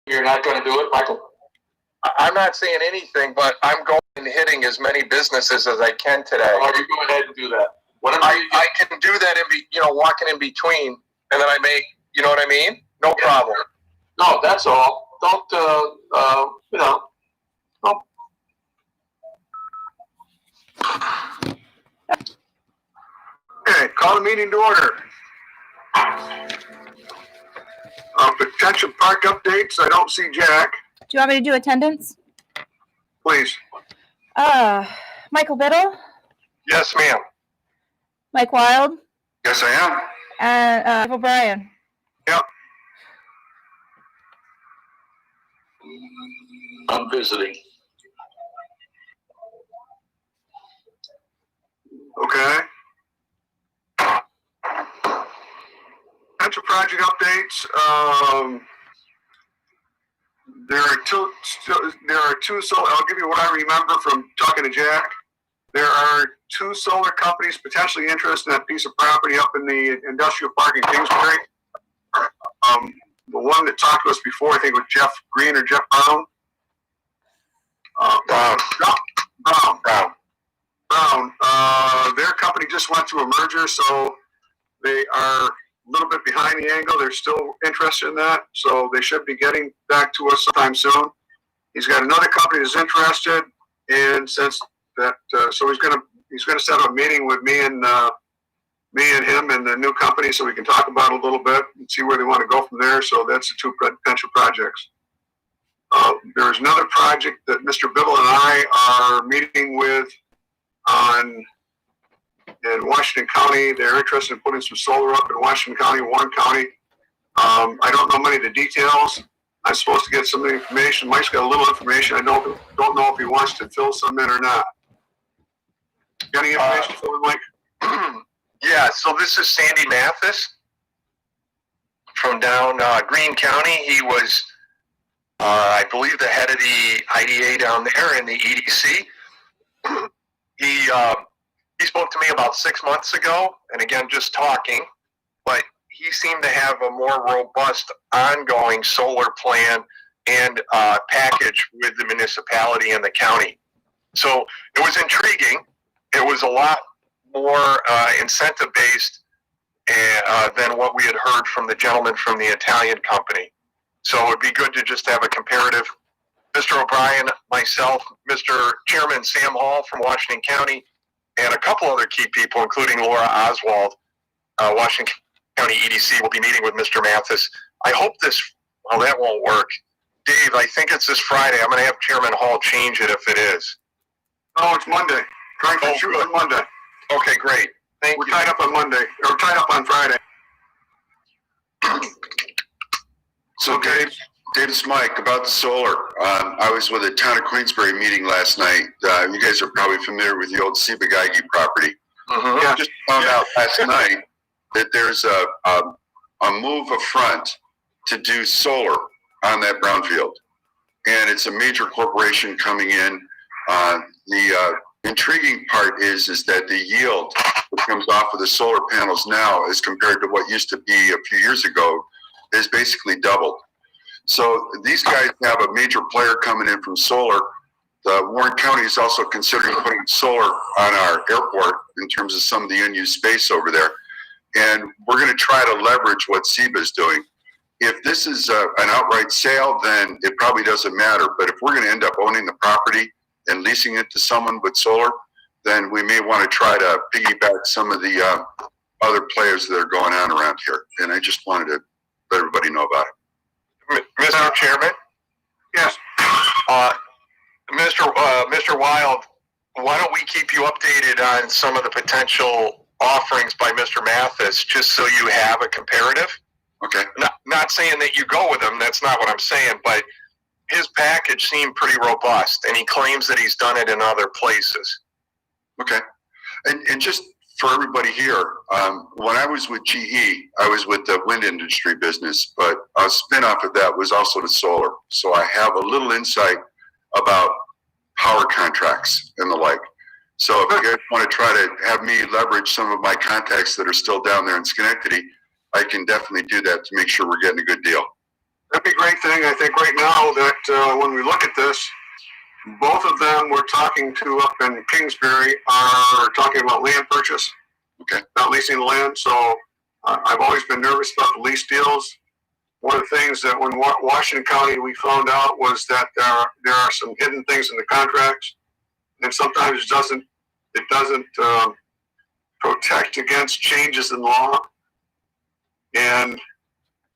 You're not going to do it, Michael? I'm not saying anything, but I'm going and hitting as many businesses as I can today. Oh, you go ahead and do that. I can do that walking in between, and then I make, you know what I mean? No problem. No, that's all. Don't, don't. Okay, call the meeting to order. Potential park updates. I don't see Jack. Do you want me to do attendance? Please. Michael Biddle, Yes, ma'am. Mike Wild, Yes, I am. and O'Brien. Yep. I'm visiting. Okay. Potential project updates. There are two. So I'll give you what I remember from talking to Jack. There are two solar companies potentially interested in that piece of property up in the industrial park in Kingsbury. The one that talked to us before, I think it was Jeff Green or Jeff Brown. Brown. Their company just went through a merger, so they are a little bit behind the angle. They're still interested in that, so they should be getting back to us sometime soon. He's got another company that's interested, and since that, so he's gonna set up a meeting with me and him and the new company, so we can talk about it a little bit and see where they want to go from there. So that's the two potential projects. There's another project that Mr. Biddle and I are meeting with in Washington County. They're interested in putting some solar up in Washington County, Warren County. I don't know many of the details. I'm supposed to get some information. Mike's got a little information. I don't know if he wants to fill some in or not. Got any information to fill in, Mike? Yeah, so this is Sandy Mathis from down Greene County. He was, I believe, the head of the IDA down there in the EDC. He spoke to me about 6 months ago, and again, just talking, but he seemed to have a more robust ongoing solar plan and package with the municipality and the county. So it was intriguing. It was a lot more incentive-based than what we had heard from the gentleman from the Italian company. So it would be good to just have a comparative. Mr. O'Brien, myself, Mr. Chairman Sam Hall from Washington County, and a couple other key people, including Laura Oswald, Washington County EDC, will be meeting with Mr. Mathis. I hope that won't work. Dave, I think it's this Friday. I'm going to have Chairman Hall change it if it is. Oh, it's Monday. Trying to shoot on Monday. Okay, great. Thank you. We're tied up on Monday, or tied up on Friday. So Dave, it's Mike about the solar. I was with a Town of Queensbury meeting last night. You guys are probably familiar with the old Ciba-Geigy property. Mm-hmm. Yeah. Just found out last night that there's a move of front to do solar on that brownfield. And it's a major corporation coming in. The intriguing part is that the yield that comes off of the solar panels now as compared to what used to be a few years ago is basically doubled. So these guys have a major player coming in from solar. Warren County is also considering putting solar on our airport in terms of some of the unused space over there. And we're going to try to leverage what Ciba is doing. If this is an outright sale, then it probably doesn't matter. But if we're going to end up owning the property and leasing it to someone with solar, then we may want to try to piggyback some of the other players that are going on around here. And I just wanted to let everybody know about it. Mr. Chairman? Yes. Mr. Wild, why don't we keep you updated on some of the potential offerings by Mr. Mathis, just so you have a comparative? Okay. Not saying that you go with him, that's not what I'm saying, but his package seemed pretty robust, and he claims that he's done it in other places. Okay. And just for everybody here, when I was with GE, I was with the wind industry business, but a spinoff of that was also the solar. So I have a little insight about power contracts and the like. So if you guys want to try to have me leverage some of my contacts that are still down there in Schenectady, I can definitely do that to make sure we're getting a good deal. That'd be a great thing. I think right now that when we look at this, both of them we're talking to up in Kingsbury are talking about land purchase. Okay. Not leasing the land. So I've always been nervous about the lease deals. One of the things that when Washington County we found out was that there are some hidden things in the contracts, and sometimes it doesn't protect against changes in law, and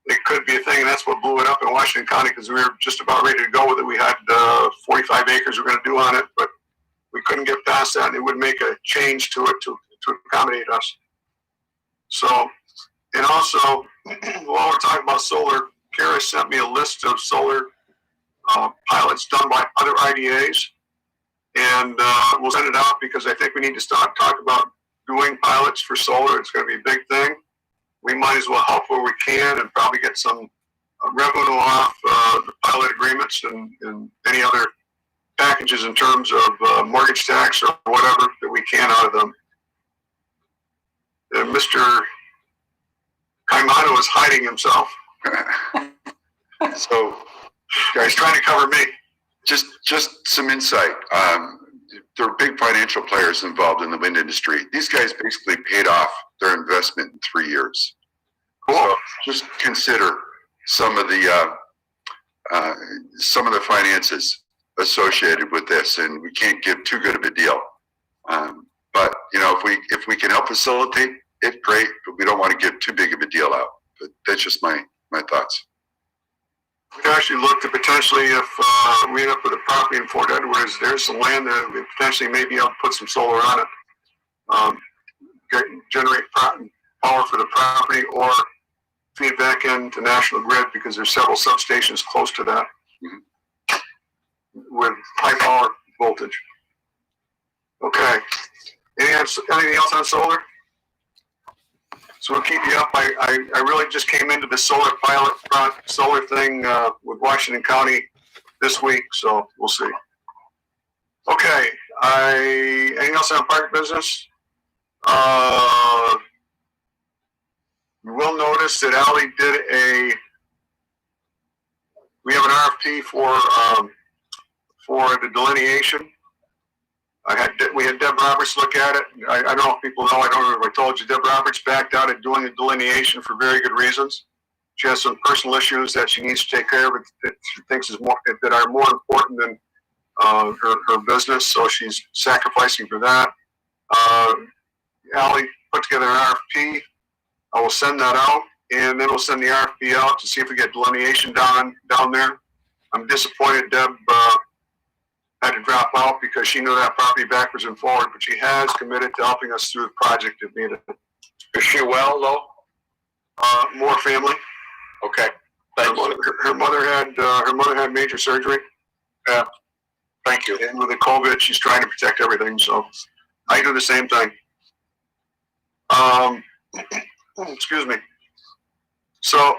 it could be a thing, and that's what blew it up in Washington County because we were just about ready to go with it. We had 45 acres we were going to do on it, but we couldn't get past that, and it would make a change to it to accommodate us. So, and also, while we're talking about solar, Kara sent me a list of solar pilots done by other IDAs, and we'll send it out because I think we need to start talking about doing pilots for solar. It's going to be a big thing. We might as well help where we can and probably get some revenue off the pilot agreements and any other packages in terms of mortgage tax or whatever that we can out of them. Mr. Kaimano is hiding himself. So, He's trying to cover me. just some insight. There are big financial players involved in the wind industry. These guys basically paid off their investment in 3 years. Cool. So just consider some of the finances associated with this, and we can't give too good of a deal. But you know, if we can help facilitate it, great. But we don't want to give too big of a deal out. But that's just my thoughts. We actually looked at potentially if we end up with a property in Fort Edwards, there's some land that we potentially may be able to put some solar on it, generate power for the property, or feed back into National Grid because there's several substations close to that with high power voltage. Okay. Anything else on solar? So we'll keep you up. I really just came into the solar pilot solar thing with Washington County this week, so we'll see. Okay. Anything else on park business? You will notice that Ally did we have an RFP for the delineation. We had Deb Roberts look at it. I don't know if people know, I don't know if I told you, Deb Roberts backed out of doing the delineation for very good reasons. She has some personal issues that she needs to take care of that she thinks that are more important than her business, so she's sacrificing for that. Ally put together an RFP. I will send that out, and then we'll send the RFP out to see if we get delineation down there. I'm disappointed Deb had to drop out because she knew that property backwards and forward, but she has committed to helping us through the project if needed. Is she well though? More family. Okay. Her mother had major surgery. Yeah. Thank you. And with the COVID, she's trying to protect everything. So I do the same thing. Excuse me. So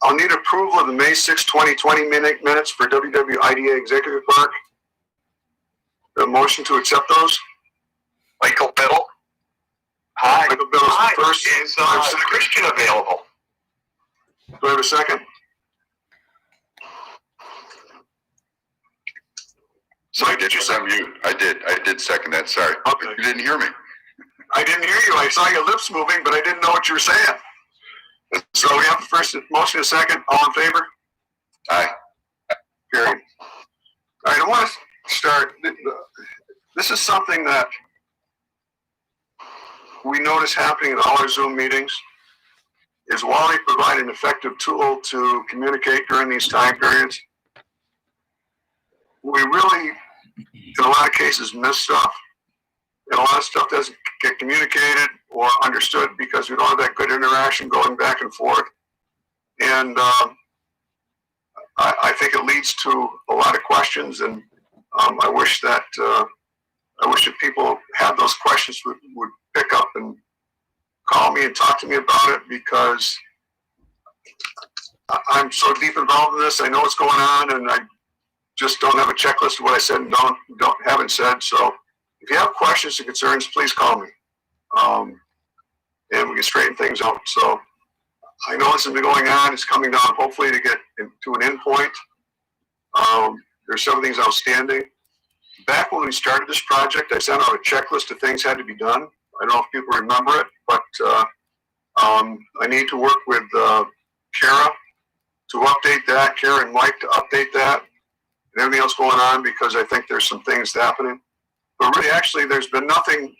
I'll need approval of the May 6, 2020 minutes for WWIDA Executive Park. The motion to accept those. Michael Biddle. Hi. Michael Biddle's Hi. the first. Is Christian available? Do I have a second? So I did just unmute. I did second that. Sorry. Okay. You didn't hear me. I didn't hear you. I saw your lips moving, but I didn't know what you were saying. So we have the first motion and a second. All in favor? Aye. Carried. All right, I want to start. This is something that we notice happening in all our Zoom meetings. Is while they provide an effective tool to communicate during these time periods, we really, in a lot of cases, miss stuff. And a lot of stuff doesn't get communicated or understood because we don't have that good interaction going back and forth. And I think it leads to a lot of questions. And I wish that people had those questions would pick up and call me and talk to me about it, because I'm so deep involved in this. I know what's going on, and I just don't have a checklist of what I said and haven't said. So if you have questions or concerns, please call me, and we can straighten things out. So I know this has been going on. It's coming down hopefully to get to an end point. There's several things outstanding. Back when we started this project, I sent out a checklist of things had to be done. I don't know if people remember it, but I need to work with Kara to update that, Kara and Mike to update that, and everything else going on, because I think there's some things happening. But really, actually, there's been nothing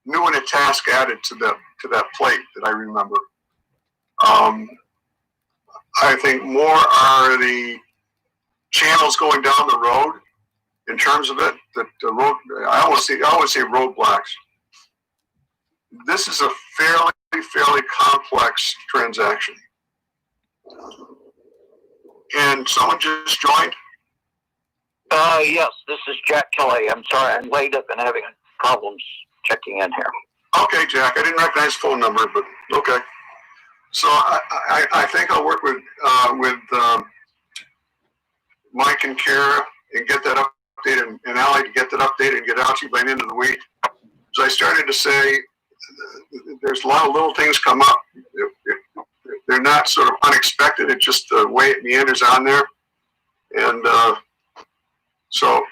new in a task added to that plate that I remember. I think more are the channels going down the road in terms of it. That the road, I always say roadblocks. This is a fairly complex transaction. And someone just joined. Yes, this is Jack Kelly. I'm sorry, I'm late. I've been having problems checking in here. Okay, Jack. I didn't recognize the phone number, but okay. So I think I'll work with Mike and Kara and get that updated, and Ally to get that updated and get out to you by the end of the week. As I started to say, there's a lot of little things come up. They're not sort of unexpected. It's just the way it meanders on there. And so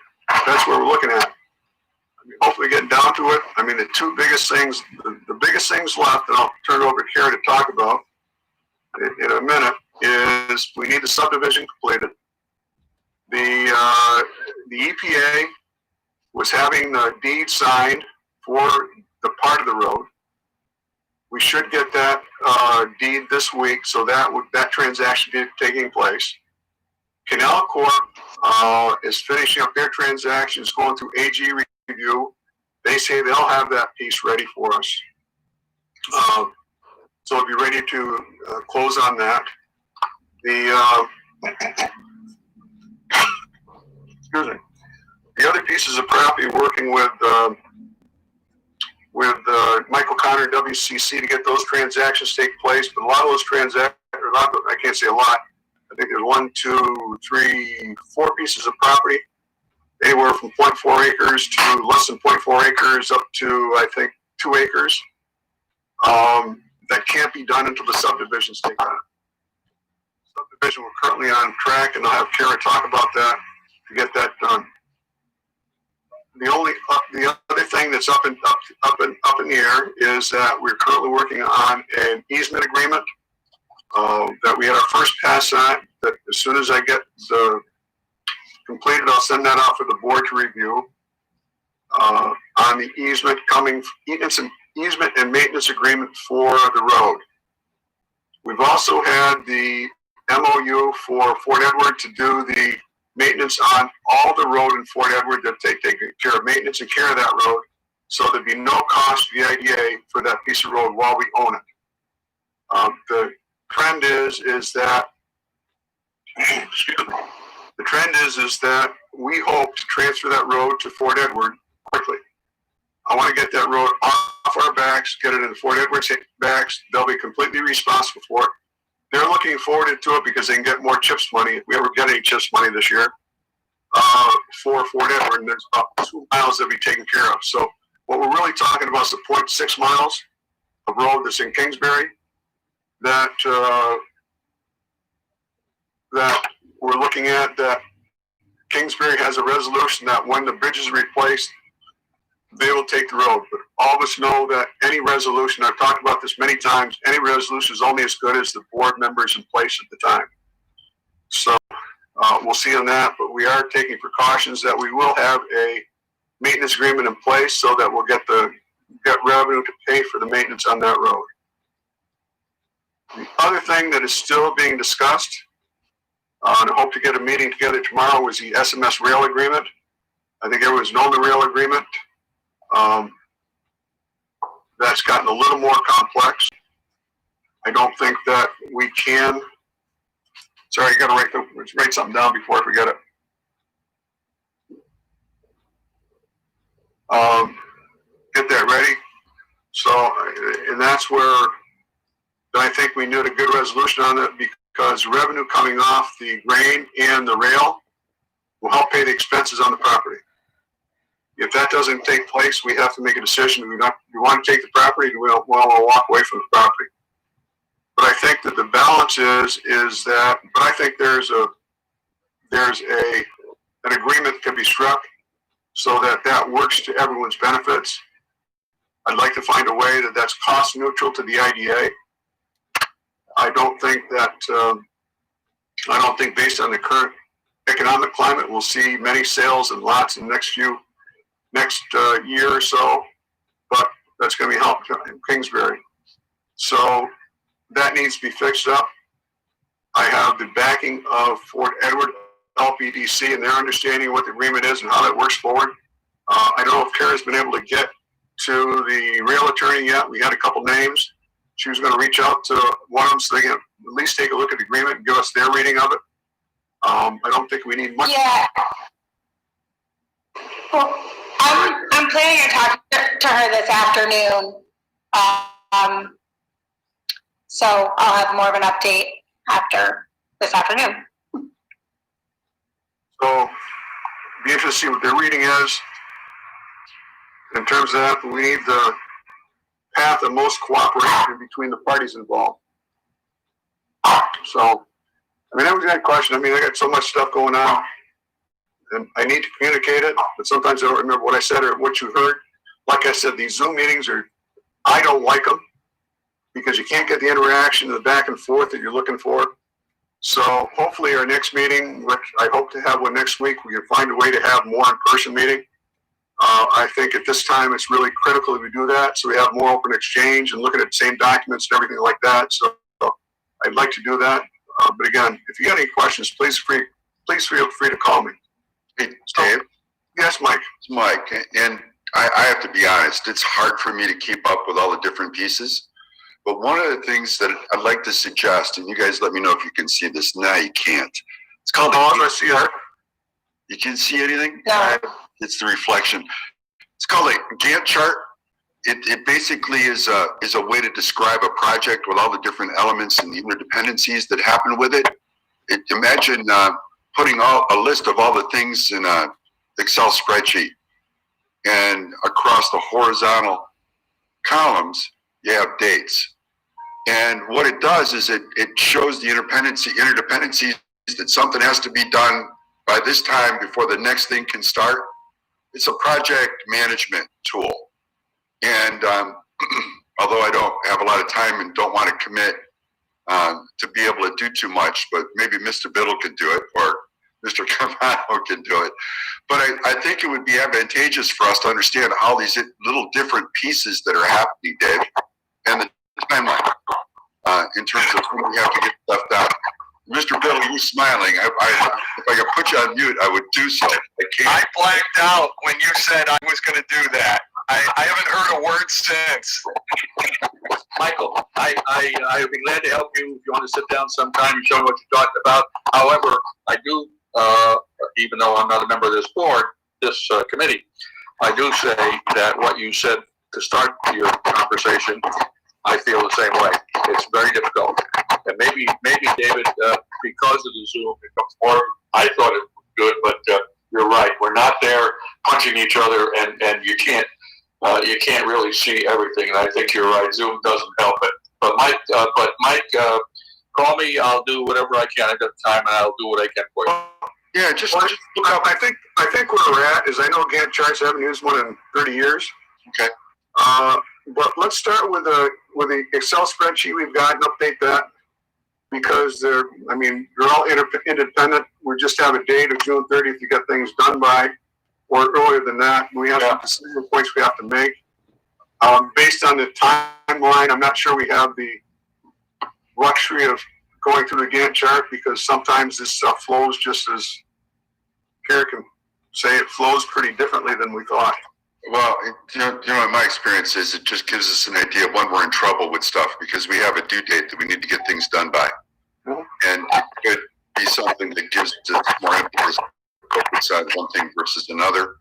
that's where we're looking at. I mean, hopefully getting down to it. I mean, the two biggest things, the biggest things left, and I'll turn it over to Kara to talk about in a minute, is we need the subdivision completed. The EPA was having the deed signed for the part of the road. We should get that deed this week, so that transaction be taking place. Canal Corp is finishing up their transactions, going through AG review. They say they'll have that piece ready for us. So we'll be ready to close on that. Excuse me. The other pieces of property, working with Michael Connor, WCC, to get those transactions take place. But a lot of those transactions, I can't say a lot. I think there's 1, 2, 3, 4 pieces of property, anywhere from 0.4 acres to less than 0.4 acres up to, I think, 2 acres. That can't be done until the subdivisions take on. Subdivision, we're currently on track, and I'll have Kara talk about that to get that done. The other thing that's up in the air is that we're currently working on an easement agreement that we had our first pass on. That as soon as I get the completed, I'll send that out for the board to review. On the easement it's an easement and maintenance agreement for the road. We've also had the MOU for Fort Edward to do the maintenance on all the road in Fort Edward, that take care of maintenance and care of that road, so there'd be no cost to the IDA for that piece of road while we own it. The trend is that excuse me. The trend is that we hope to transfer that road to Fort Edward quickly. I want to get that road off our backs, get it in Fort Edward's backs. They'll be completely responsible for it. They're looking forward to it because they can get more CHIPS money, if we ever get any CHIPS money this year, for Fort Edward. And there's about 2 miles that'll be taken care of. So what we're really talking about is the 0.6 miles of road that's in Kingsbury that we're looking at. That Kingsbury has a resolution that when the bridge is replaced, they will take the road. But all of us know that any resolution, I've talked about this many times, any resolution is only as good as the board members in place at the time. So we'll see on that, but we are taking precautions that we will have a maintenance agreement in place so that we'll get revenue to pay for the maintenance on that road. The other thing that is still being discussed, and I hope to get a meeting together tomorrow, was the SMS rail agreement. I think everyone's known the rail agreement. That's gotten a little more complex. I don't think that we can. Sorry, I got to write something down before I forget it. Get that ready. So, and that's where I think we need a good resolution on it, because revenue coming off the grain and the rail will help pay the expenses on the property. If that doesn't take place, we have to make a decision. Do we want to take the property, or do we want to walk away from the property? But I think that the balance is that, but I think there's an agreement that can be struck so that that works to everyone's benefits. I'd like to find a way that that's cost neutral to the IDA. I don't think based on the current economic climate, we'll see many sales and lots in the next year or so, but that's going to be helped in Kingsbury. So that needs to be fixed up. I have the backing of Fort Edward LPDC and their understanding of what the agreement is and how that works forward. I don't know if Kara's been able to get to the rail attorney yet. We had a couple names. She was going to reach out to one of them so they can at least take a look at the agreement and give us their reading of it. I don't think we need much. Yeah. Well, I'm planning on talking to her this afternoon. So I'll have more of an update after this afternoon. So be interested to see what their reading is. In terms of that, we need the path of most cooperation between the parties involved. So, I mean, that was that question. I mean, I got so much stuff going on, and I need to communicate it, but sometimes I don't remember what I said or what you heard. Like I said, these Zoom meetings I don't like them because you can't get the interaction, the back and forth that you're looking for. So hopefully our next meeting, which I hope to have one next week, we can find a way to have more in-person meeting. I think at this time it's really critical that we do that so we have more open exchange and looking at the same documents and everything like that. So I'd like to do that. But again, if you got any questions, please feel free to call me. Hey, Dave? Yes, Mike. It's Mike. And I have to be honest, it's hard for me to keep up with all the different pieces. But one of the things that I'd like to suggest, and you guys let me know if you can see this. No, you can't. It's called I see that. You can see anything? No. It's the reflection. It's called a Gantt chart. It basically is a way to describe a project with all the different elements and the interdependencies that happen with it. Imagine putting a list of all the things in a Excel spreadsheet, and across the horizontal columns you have dates. And what it does is it shows the interdependencies that something has to be done by this time before the next thing can start. It's a project management tool. And although I don't have a lot of time and don't want to commit to be able to do too much, but maybe Mr. Biddle can do it or Mr. Campano can do it. But I think it would be advantageous for us to understand how these little different pieces that are happening, Dave, and the timeline in terms of when we have to get stuff done. Mr. Biddle, you're smiling. If I could put you on mute, I would do so. I can't. I blanked out when you said I was going to do that. I haven't heard a word since. Michael, I would be glad to help you if you want to sit down sometime and show me what you talked about. However, I do, even though I'm not a member of this board, this committee, I do say that what you said to start your conversation, I feel the same way. It's very difficult. And maybe David, because of the Zoom, it becomes more, I thought it was good, but you're right. We're not there punching each other, and you can't really see everything. And I think you're right. Zoom doesn't help it. But Mike, call me. I'll do whatever I can. I've got time, and I'll do what I can for you. Yeah, just Well, look up. I think where we're at is I know Gantt charts. I haven't used one in 30 years. Okay. But let's start with the Excel spreadsheet we've got and update that because they're all independent. We just have a date of June 30th to get things done by, or earlier than that. We have some decision points we have to make. Based on the timeline, I'm not sure we have the luxury of going through the Gantt chart because sometimes this stuff flows just as Kara can say it flows pretty differently than we thought. Well, you know what my experience is, it just gives us an idea of when we're in trouble with stuff because we have a due date that we need to get things done by. Mhm. And it could be something that gives us more emphasis on one thing versus another.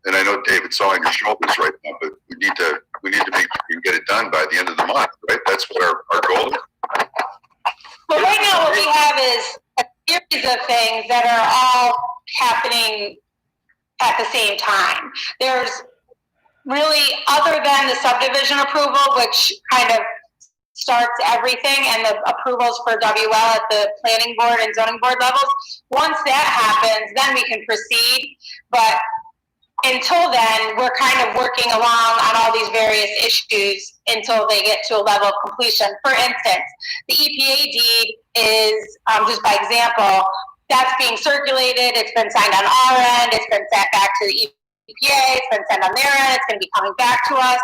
And I know, Dave, it's all on your shoulders right now, but we need to make sure we can get it done by the end of the month, right? That's what our goal is. Well, right now what we have is a series of things that are all happening at the same time. There's really, other than the subdivision approval, which kind of starts everything and the approvals for WL at the planning board and zoning board levels. Once that happens, then we can proceed. But until then, we're kind of working along on all these various issues until they get to a level of completion. For instance, the EPA deed is, just by example, that's being circulated. It's been signed on our end. It's been sent back to the EPA. It's been sent on their end. It's going to be coming back to us.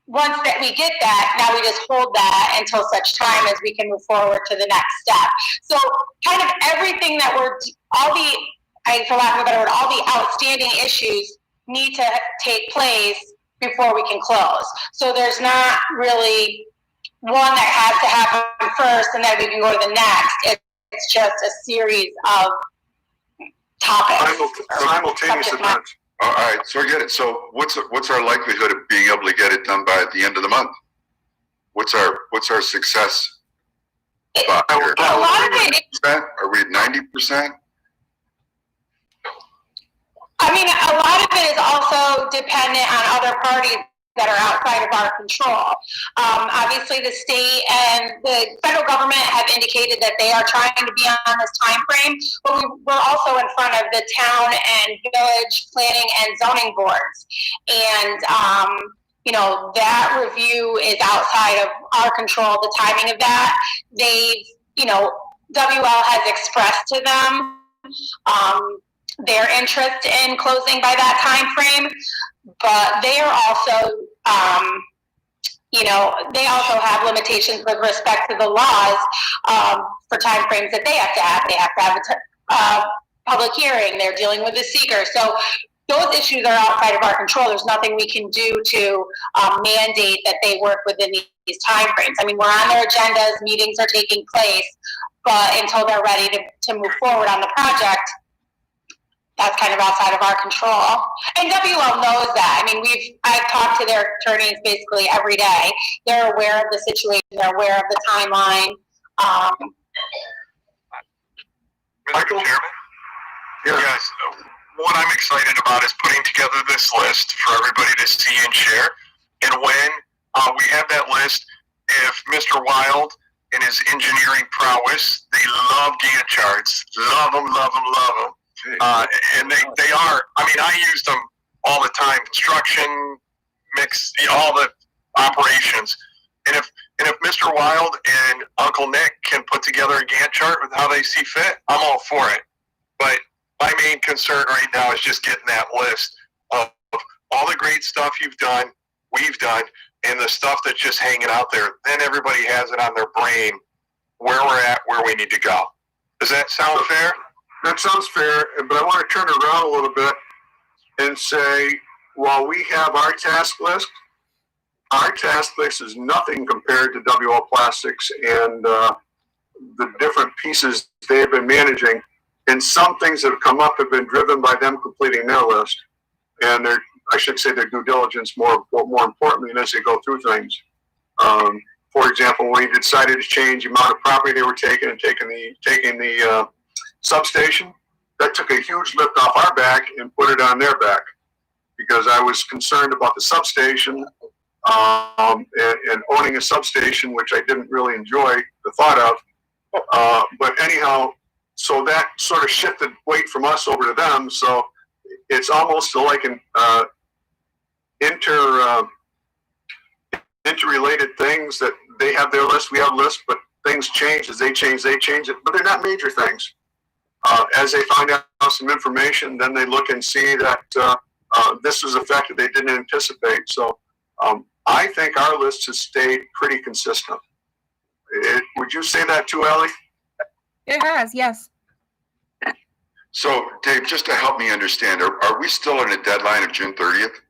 Once that we get that, now we just hold that until such time as we can move forward to the next step. So kind of everything that for lack of a better word, all the outstanding issues need to take place before we can close. So there's not really one that has to happen first and then we can go to the next. It's just a series of topics. Simultaneous events. All right, so I get it. So what's our likelihood of being able to get it done by the end of the month? What's our success? Spot here? A lot of it, Are we at 90%? I mean, a lot of it is also dependent on other parties that are outside of our control. Obviously, the state and the federal government have indicated that they are trying to be on this time frame, but we're also in front of the town and village planning and zoning boards. And, that review is outside of our control, the timing of that. WL has expressed to them their interest in closing by that time frame, but they are also, they also have limitations with respect to the laws for time frames that they have to have. They have to have a public hearing. They're dealing with the seeker. So those issues are outside of our control. There's nothing we can do to mandate that they work within these time frames. I mean, we're on their agendas, meetings are taking place, but until they're ready to move forward on the project, that's kind of outside of our control. And WL knows that. I mean, I've talked to their attorneys basically every day. They're aware of the situation. They're aware of the timeline. Michael? Chairman? Yes. What I'm excited about is putting together this list for everybody to see and share. And when we have that list, if Mr. Wild and his engineering prowess, they love Gantt charts. Love them, love them, love them. And they are, I mean, I use them all the time. Construction, mix, all the operations. And if Mr. Wild and Uncle Nick can put together a Gantt chart with how they see fit, I'm all for it. But my main concern right now is just getting that list of all the great stuff we've done, and the stuff that's just hanging out there. Then everybody has it on their brain where we're at, where we need to go. Does that sound fair? That sounds fair, but I want to turn it around a little bit and say, while we have our task list is nothing compared to WL Plastics and the different pieces they've been managing. And some things that have come up have been driven by them completing their list. And their due diligence more importantly as they go through things. For example, when we decided to change the amount of property they were taking and taking the substation, that took a huge lift off our back and put it on their back, because I was concerned about the substation and owning a substation, which I didn't really enjoy the thought of. But anyhow, so that sort of shifted weight from us over to them. So it's almost like an interrelated things that they have their list, we have lists, but things change as they change it. But they're not major things. As they find out some information, then they look and see that this was a fact that they didn't anticipate. So I think our list has stayed pretty consistent. Would you say that too, Allie? It has, yes. So, Dave, just to help me understand, are we still on a deadline of June 30th?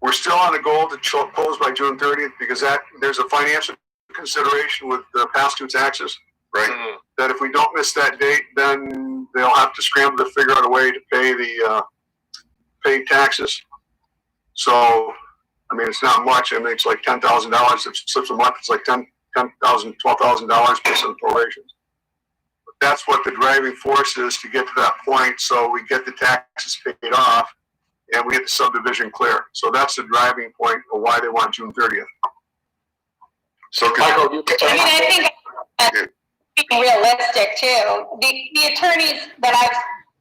We're still on the goal to close by June 30th because there's a financial consideration with the past due taxes, right? Mm-hmm. That if we don't miss that date, then they'll have to scramble to figure out a way to pay taxes. So, I mean, it's not much. I mean, it's like $10,000. If it slips a month, it's like $10,000, $12,000 based on prorations. But that's what the driving force is to get to that point. So we get the taxes paid off and we get the subdivision clear. So that's the driving point of why they want June 30th. So could, Michael, you I mean, I think being realistic too. The attorneys that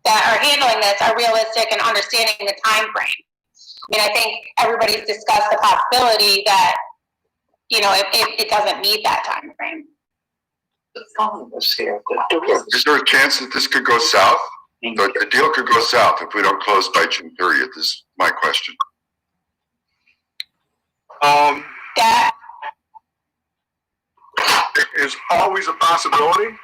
are handling this are realistic and understanding the time frame. I mean, I think everybody's discussed the possibility that, you know, it doesn't meet that time frame. is there a chance that this could go south? The deal could go south if we don't close by June 30th is my question. That is always a possibility.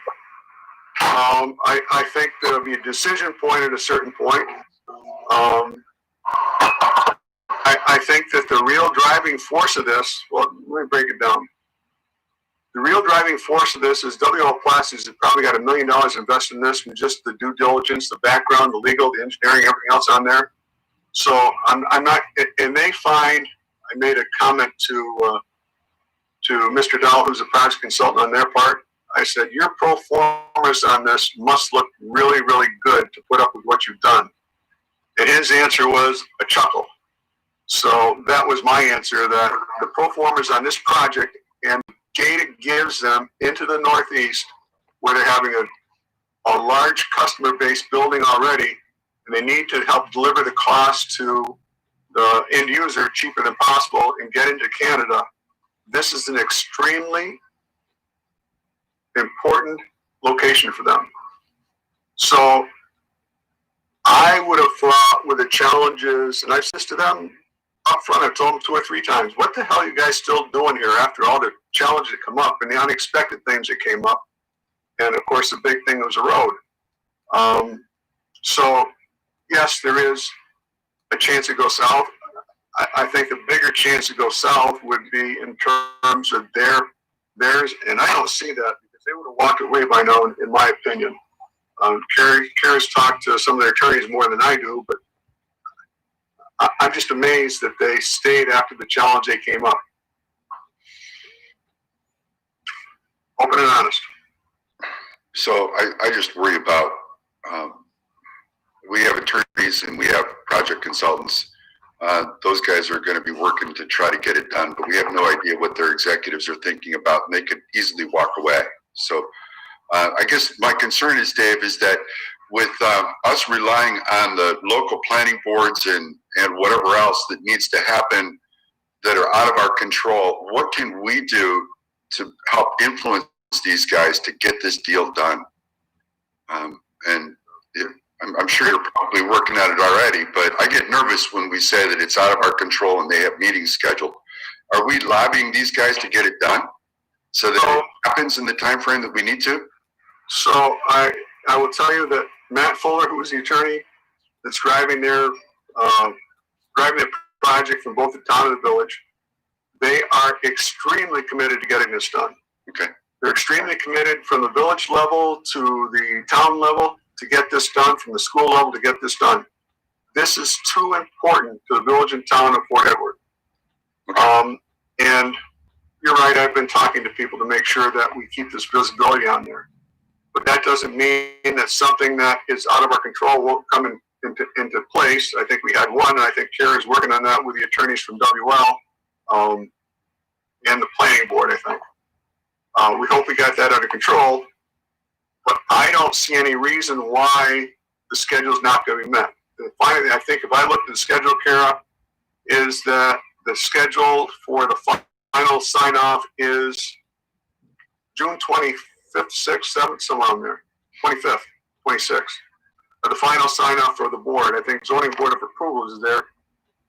I think there'll be a decision point at a certain point. I think that the real driving force of this, well, let me break it down. The real driving force of this is WL Plastics has probably got $1 million invested in this from just the due diligence, the background, the legal, the engineering, everything else on there. So I'm not, and they find, I made a comment to Mr. Dahl, who's a project consultant on their part. I said, your pro formas on this must look really, really good to put up with what you've done. And his answer was a chuckle. So that was my answer, that the pro formas on this project and gate gives them into the Northeast where they're having a large customer base building already, and they need to help deliver the cost to the end user cheaper than possible and get into Canada. This is an extremely important location for them. So I would have thought with the challenges, and I've said to them up front, I've told them 2 or 3 times, what the hell are you guys still doing here after all the challenges that come up and the unexpected things that came up? And of course, the big thing was the road. So yes, there is a chance to go south. I think the bigger chance to go south would be in terms of theirs, and I don't see that because they would have walked away by now, in my opinion. Carrie's talked to some of their attorneys more than I do, but I'm just amazed that they stayed after the challenge they came up. Open and honest. So I just worry about, we have attorneys and we have project consultants. Those guys are going to be working to try to get it done, but we have no idea what their executives are thinking about, and they could easily walk away. So I guess my concern is, Dave, is that with us relying on the local planning boards and whatever else that needs to happen that are out of our control, what can we do to help influence these guys to get this deal done? I'm sure you're probably working at it already, but I get nervous when we say that it's out of our control and they have meetings scheduled. Are we lobbying these guys to get it done so that it happens in the time frame that we need to? So I will tell you that Matt Fuller, who is the attorney that's driving the project from both the town and the village, they are extremely committed to getting this done. Okay. They're extremely committed from the village level to the town level to get this done, from the school level to get this done. This is too important to the village and town of Fort Edward. Okay. And you're right, I've been talking to people to make sure that we keep this visibility on there. But that doesn't mean that something that is out of our control won't come into place. I think we had one, and I think Carrie's working on that with the attorneys from WL and the planning board, I think. We hope we got that under control, but I don't see any reason why the schedule is not going to be met. And finally, I think if I looked at the schedule, Kara, is that the schedule for the final sign-off is June 25th, 6th, 7th, somewhere on there, 25th, 26th. The final sign-off for the board. I think zoning board of approvals is there,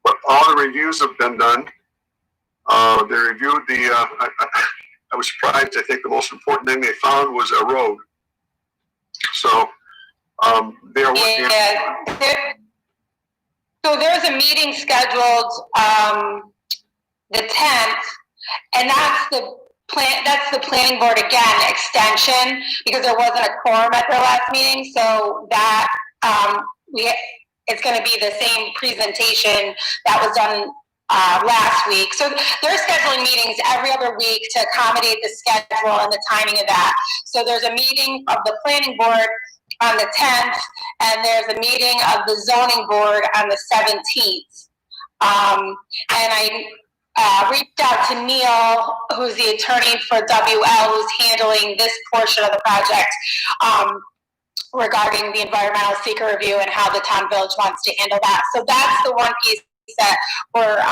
but all the reviews have been done. They reviewed the, I was surprised. I think the most important thing they found was a road. So they're working. Yeah. So there's a meeting scheduled the 10th, and that's the planning board again extension, because there wasn't a quorum at their last meeting. So that it's going to be the same presentation that was done last week. So they're scheduling meetings every other week to accommodate the schedule and the timing of that. So there's a meeting of the planning board on the 10th, and there's a meeting of the zoning board on the 17th. And reached out to Neil, who's the attorney for WL, who's handling this portion of the project, regarding the environmental seeker review and how the town village wants to handle that. So that's the one piece that we're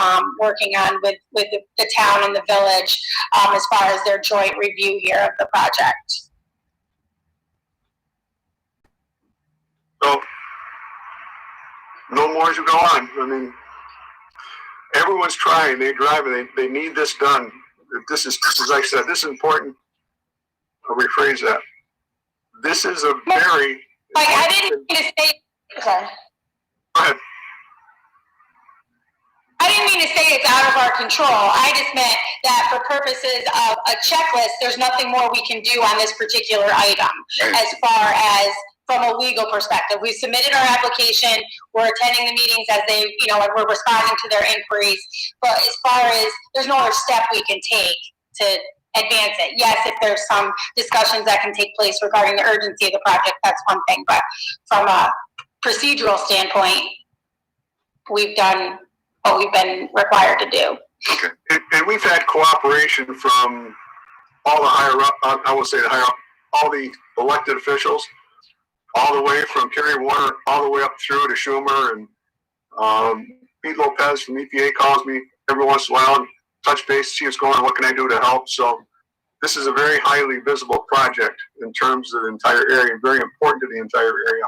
working on with the town and the village as far as their joint review here of the project. So, no more to go on. I mean, everyone's trying, they're driving, they need this done. This is, as I said, this is important. I'll rephrase that. This is a very... Like, I didn't mean to say, sorry. Go ahead. I didn't mean to say it's out of our control. I just meant that for purposes of a checklist, there's nothing more we can do on this particular item as far as from a legal perspective. We submitted our application, we're attending the meetings as they, and we're responding to their inquiries. But as far as, there's no other step we can take to advance it. Yes, if there's some discussions that can take place regarding the urgency of the project, that's one thing. But from a procedural standpoint, we've done what we've been required to do. Okay. And we've had cooperation from all the higher up, I will say the higher up, all the elected officials, all the way from Kerry Warner, all the way up through to Schumer, and Pete Lopez from EPA calls me every once in a while and touch base, see what's going on, what can I do to help. So this is a very highly visible project in terms of the entire area, very important to the entire area.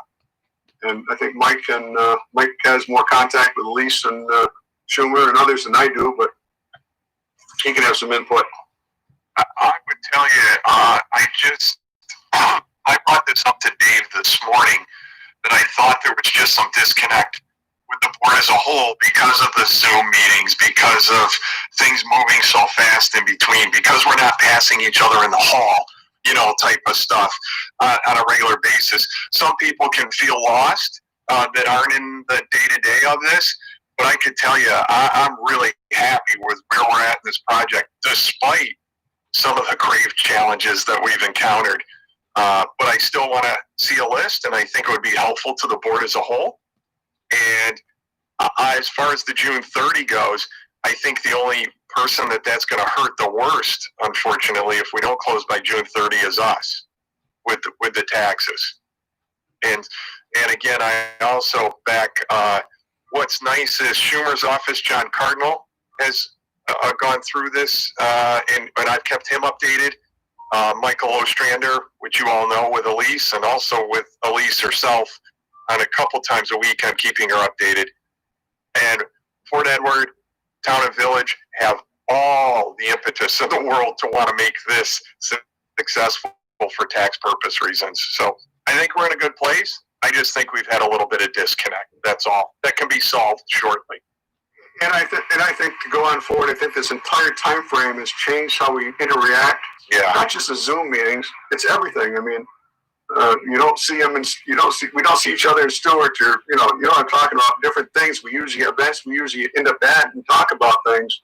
And I think Mike has more contact with Elise and Schumer and others than I do, but he can have some input. I would tell you, I brought this up to Dave this morning, that I thought there was just some disconnect with the board as a whole because of the Zoom meetings, because of things moving so fast in between, because we're not passing each other in the hall, type of stuff on a regular basis. Some people can feel lost that aren't in the day-to-day of this, but I could tell you, I'm really happy with where we're at in this project, despite some of the grave challenges that we've encountered. But I still want to see a list, and I think it would be helpful to the board as a whole. And as far as the June 30 goes, I think the only person that's going to hurt the worst, unfortunately, if we don't close by June 30, is us with the taxes. And again, I also what's nice is Schumer's office, John Cardinal, has gone through this, and I've kept him updated. Michael Ostrander, which you all know, with Elise, and also with Elise herself, on a couple times a week, I'm keeping her updated. And Fort Edward, Town and Village have all the impetus in the world to want to make this successful for tax purpose reasons. So I think we're in a good place. I just think we've had a little bit of disconnect. That's all. That can be solved shortly. And I think to go on forward, I think this entire time frame has changed how we interact. Yeah. Not just the Zoom meetings; it's everything. I mean, you don't see them, and we don't see each other in Stewart, or you know what I'm talking about. Different things. We usually have events. We usually end up at and talk about things,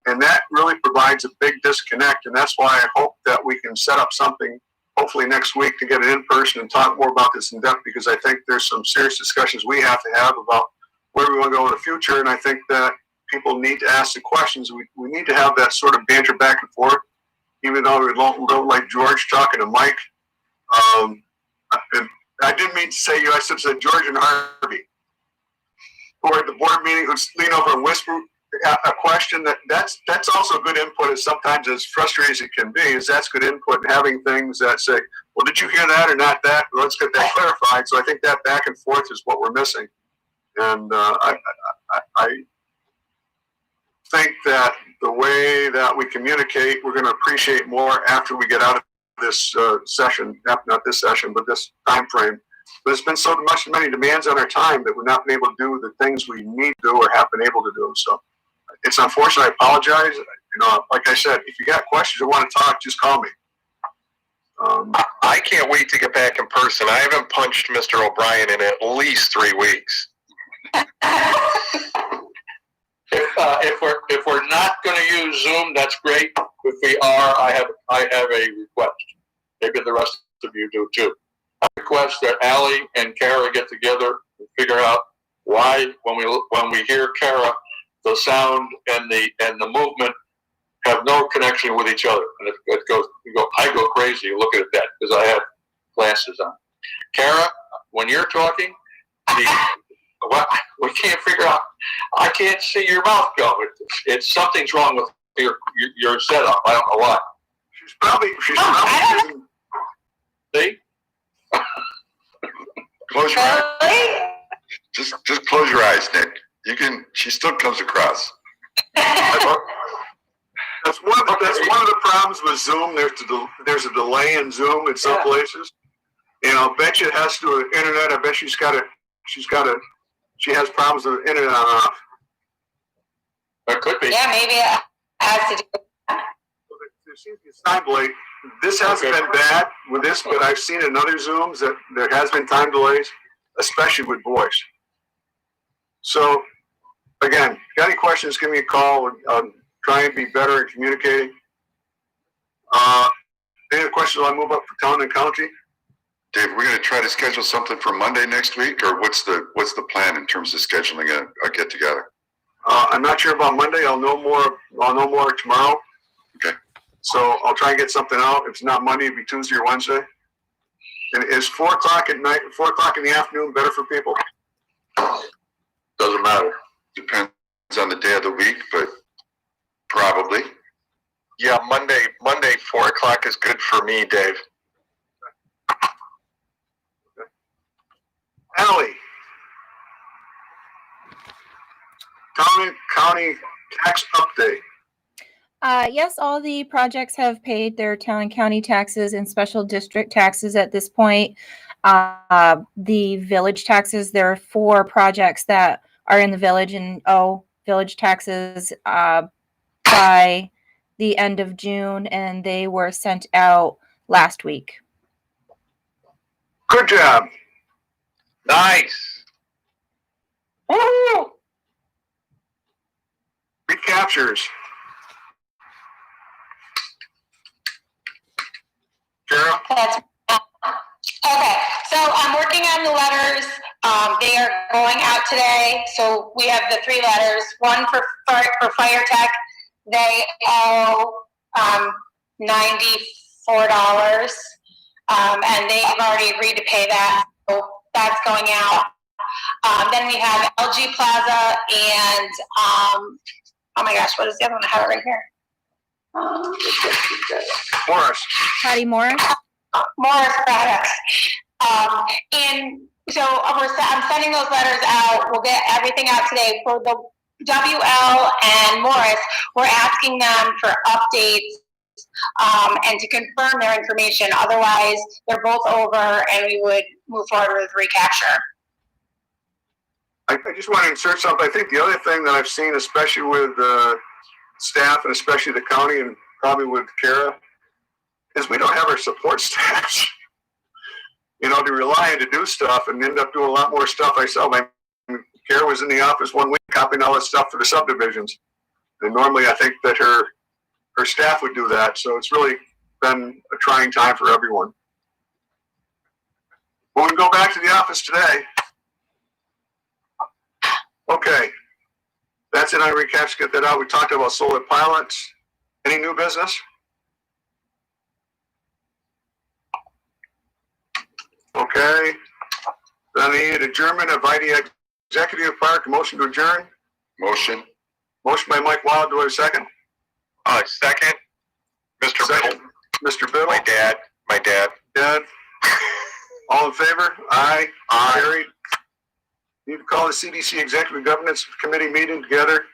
and that really provides a big disconnect. And that's why I hope that we can set up something, hopefully next week, to get it in person and talk more about this in depth. Because I think there's some serious discussions we have to have about where we want to go in the future. And I think that people need to ask the questions. We need to have that sort of banter back and forth, even though we don't like George talking to Mike. I didn't mean to say you. I said George and Harvey, who are at the board meeting, who lean over and whisper a question. That's also good input. As sometimes as frustrating as it can be, is that's good input. And having things that say, well, did you hear that or not that? Well, let's get that clarified. So I think that back and forth is what we're missing. And I think that the way that we communicate, we're going to appreciate more after we get out of this session, not this session, but this time frame. But it's been so many demands on our time that we're not been able to do the things we need to do or have been able to do. So it's unfortunate. I apologize. Like I said, if you got questions or want to talk, just call me. I can't wait to get back in person. I haven't punched Mr. O'Brien in at least 3 weeks. If we're not going to use Zoom, that's great. If we are, I have a request. Maybe the rest of you do too. I request that Allie and Kara get together and figure out why, when we hear Kara the sound and the movement have no connection with each other. And I go crazy looking at that because I have glasses on. Kara, when you're talking, we can't figure out. I can't see your mouth go. It's something's wrong with your setup. I don't know why. She's probably using, See? Close your eyes. Really? Just close your eyes, Nick. You can. She still comes across. that's one of the problems with Zoom. There's a delay in Zoom in some places. And I'll bet you it has to do with internet. I bet she has problems with internet on and off. It could be. Yeah, maybe it has to do with There seems to be a time delay. This hasn't been bad with this, but I've seen in other Zooms that there has been time delays, especially with voice. So, again, if you got any questions, give me a call. I'll try and be better at communicating. Any other questions? I'll move up for town and county. Dave, we're going to try to schedule something for Monday next week, or what's the plan in terms of scheduling a get together? I'm not sure about Monday. I'll know more tomorrow. Okay. So I'll try and get something out. If it's not Monday, it'll be Tuesday or Wednesday. And is 4 o'clock at night, 4 o'clock in the afternoon better for people? Doesn't matter. Depends on the day of the week, but probably. Yeah, Monday, 4 o'clock is good for me, Dave. Allie. County tax update. Yes, all the projects have paid their town and county taxes and special district taxes at this point. The village taxes, there are 4 projects that are in the village and owe village taxes by the end of June, and they were sent out last week. Good job. Nice. Woo! Recaptures. Carol? Okay, so I'm working on the letters. They are going out today. So we have the 3 letters. One for Fire Tech. They owe $94, and they've already agreed to pay that. So that's going out. Then we have LG Plaza and oh my gosh, what is the other one? I have it right here. Morris. Patty Morris? Morris Products. And so I'm sending those letters out. We'll get everything out today. For the WL and Morris, we're asking them for updates and to confirm their information. Otherwise, they're both over and we would move forward with recapture. I just want to insert something. I think the other thing that I've seen, especially with staff and especially the county and probably with Kara, is we don't have our support staffs, to rely on to do stuff and end up doing a lot more stuff myself. Kara was in the office one week copying all that stuff for the subdivisions. And normally I think that her staff would do that. So it's really been a trying time for everyone. But we can go back to the office today. Okay. That's it on recaps. Get that out. We talked about solar pilots. Any new business? Okay. Then I need adjournment of IDX Executive Park. Motion to adjourn. Motion. Motion by Mike Wild. Do I have a second? Second. Mr. Second. Mr. Biddle. My dad. Dad. All in favor? Aye. Carried. Need to call the CDC Executive Governance Committee meeting together.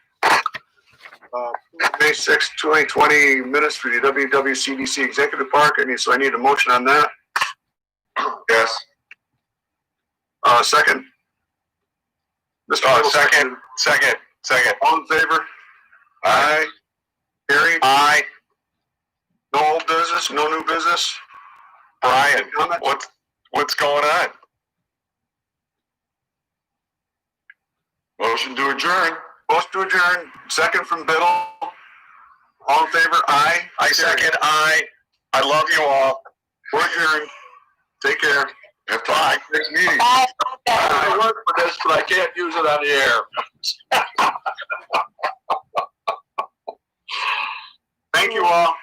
May 6, 2020 minutes for the WWCDC Executive Park. So I need a motion on that. Yes. Second. Mr. Biddle, Second. All in favor? Aye. Carried. Aye. No old business, no new business. Brian, Comments? what's going on? Motion to adjourn. Motion to adjourn. Second from Biddle. All in favor? Aye. I second. Aye. I love you all. We're adjourned. Take care. Have time. Next meeting. Bye. I work for this, but I can't use it on the air. all.